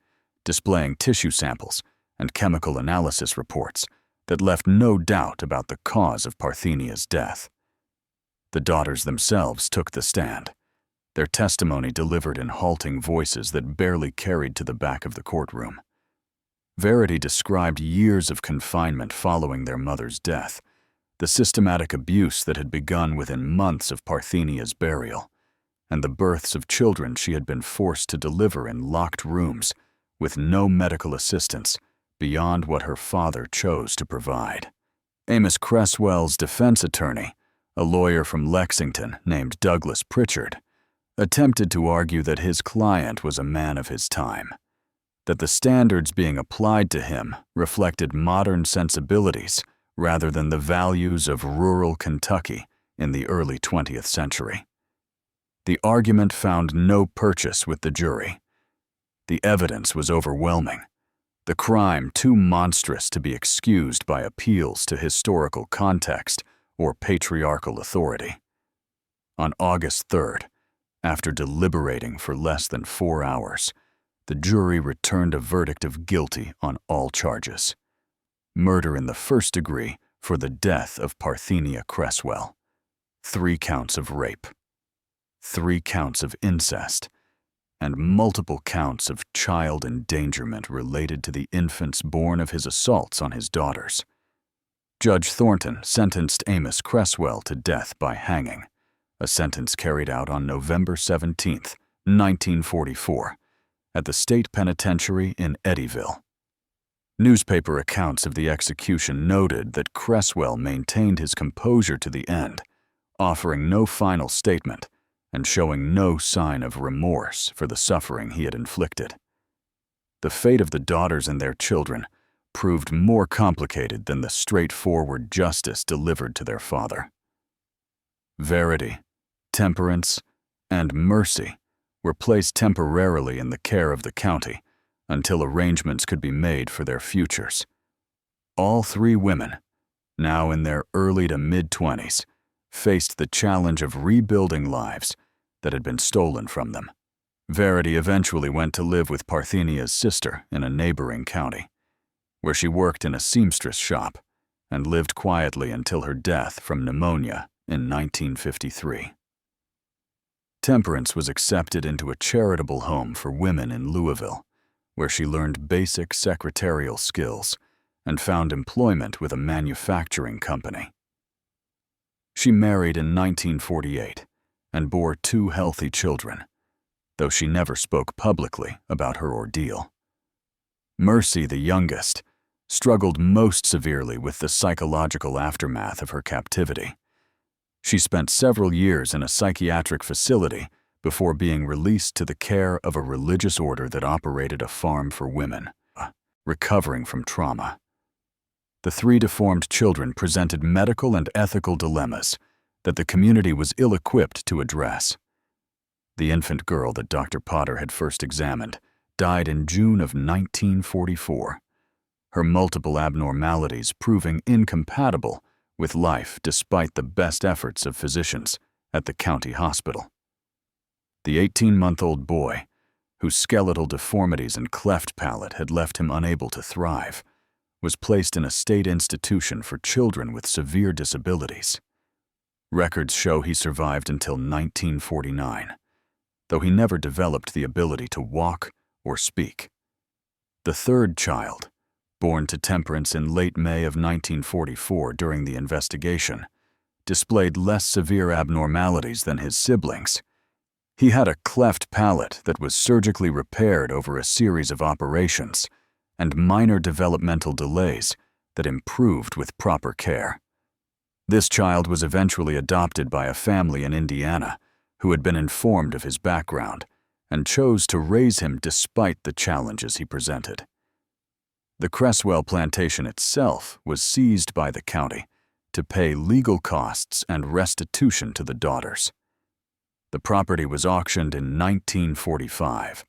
displaying tissue samples and chemical analysis reports that left no doubt about the cause of Parthenia's death. The daughters themselves took the stand, their testimony delivered in halting voices that barely carried to the back of the courtroom. Verity described years of confinement following their mother's death, the systematic abuse that had begun within months of Parthenia's burial, and the births of children she had been forced to deliver in locked rooms with no medical assistance beyond what her father chose to provide. Amos Cresswell's defense attorney, a lawyer from Lexington named Douglas Pritchard, attempted to argue that his client was a man of his time, that the standards being applied to him reflected modern sensibilities rather than the values of rural Kentucky in the early 20th century. The argument found no purchase with the jury. The evidence was overwhelming, the crime too monstrous to be excused by appeals to historical context or patriarchal authority. On August 3rd, after deliberating for less than 4 hours, the jury returned a verdict of guilty on all charges. Murder in the first degree for the death of Parthenia Cresswell, 3 counts of rape, 3 counts of incest, and multiple counts of child endangerment related to the infants born of his assaults on his daughters. Judge Thornton sentenced Amos Cresswell to death by hanging, a sentence carried out on November 17, 1944, at the state penitentiary in Eddyville. Newspaper accounts of the execution noted that Cresswell maintained his composure to the end, offering no final statement and showing no sign of remorse for the suffering he had inflicted. The fate of the daughters and their children proved more complicated than the straightforward justice delivered to their father. Verity, temperance, and mercy were placed temporarily in the care of the county until arrangements could be made for their futures. All three women, now in their early to mid-20s, faced the challenge of rebuilding lives that had been stolen from them. Verity eventually went to live with Parthenia's sister in a neighboring county, where she worked in a seamstress shop and lived quietly until her death from pneumonia in 1953. Temperance was accepted into a charitable home for women in Louisville, where she learned basic secretarial skills and found employment with a manufacturing company. She married in 1948 and bore 2 healthy children, though she never spoke publicly about her ordeal. Mercy, the youngest, struggled most severely with the psychological aftermath of her captivity. She spent several years in a psychiatric facility before being released to the care of a religious order that operated a farm for women, recovering from trauma. The 3 deformed children presented medical and ethical dilemmas that the community was ill-equipped to address. The infant girl that Dr. Potter had first examined died in June of 1944, her multiple abnormalities proving incompatible with life despite the best efforts of physicians at the county hospital. The 18-month-old boy, whose skeletal deformities and cleft palate had left him unable to thrive, was placed in a state institution for children with severe disabilities. Records show he survived until 1949, though he never developed the ability to walk or speak. The 3rd child, born to Temperance in late May of 1944 during the investigation, displayed less severe abnormalities than his siblings. He had a cleft palate that was surgically repaired over a series of operations and minor developmental delays that improved with proper care. This child was eventually adopted by a family in Indiana who had been informed of his background and chose to raise him despite the challenges he presented. The Cresswell plantation itself was seized by the county to pay legal costs and restitution to the daughters. The property was auctioned in 1945,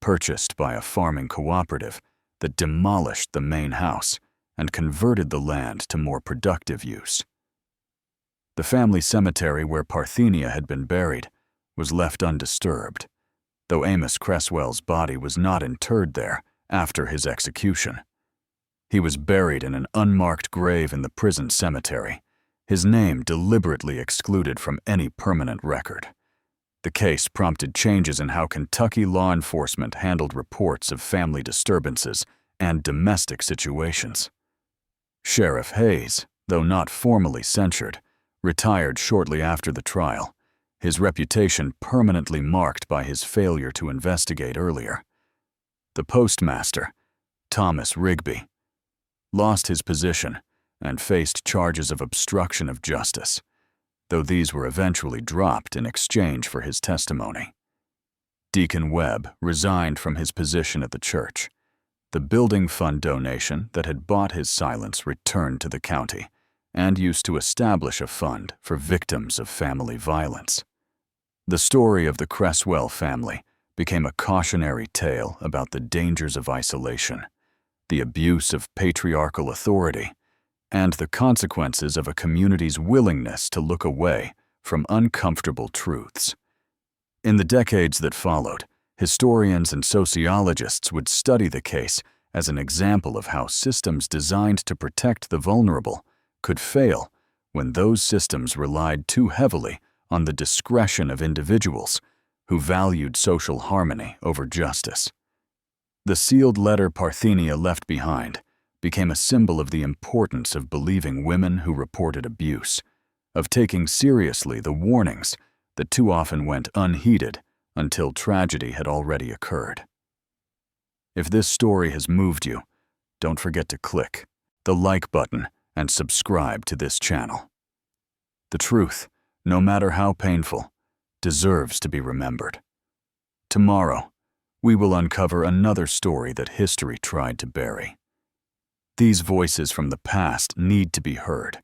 purchased by a farming cooperative that demolished the main house and converted the land to more productive use. The family cemetery where Parthenia had been buried was left undisturbed, though Amos Cresswell's body was not interred there after his execution. He was buried in an unmarked grave in the prison cemetery, his name deliberately excluded from any permanent record. The case prompted changes in how Kentucky law enforcement handled reports of family disturbances and domestic situations. Sheriff Hayes, though not formally censured, retired shortly after the trial, his reputation permanently marked by his failure to investigate earlier. The postmaster, Thomas Rigby, lost his position and faced charges of obstruction of justice, though these were eventually dropped in exchange for his testimony. Deacon Webb resigned from his position at the church. The building fund donation that had bought his silence returned to the county and used to establish a fund for victims of family violence. The story of the Cresswell family became a cautionary tale about the dangers of isolation, the abuse of patriarchal authority, and the consequences of a community's willingness to look away from uncomfortable truths. In the decades that followed, historians and sociologists would study the case as an example of how systems designed to protect the vulnerable could fail when those systems relied too heavily on the discretion of individuals who valued social harmony over justice. The sealed letter Parthenia left behind became a symbol of the importance of believing women who reported abuse, of taking seriously the warnings that too often went unheeded until tragedy had already occurred. If this story has moved you, don't forget to click the like button and subscribe to this channel. The truth, no matter how painful, deserves to be remembered. Tomorrow, we will uncover another story that history tried to bury. These voices from the past need to be heard,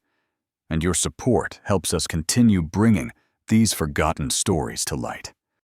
and your support helps us continue bringing these forgotten stories to light.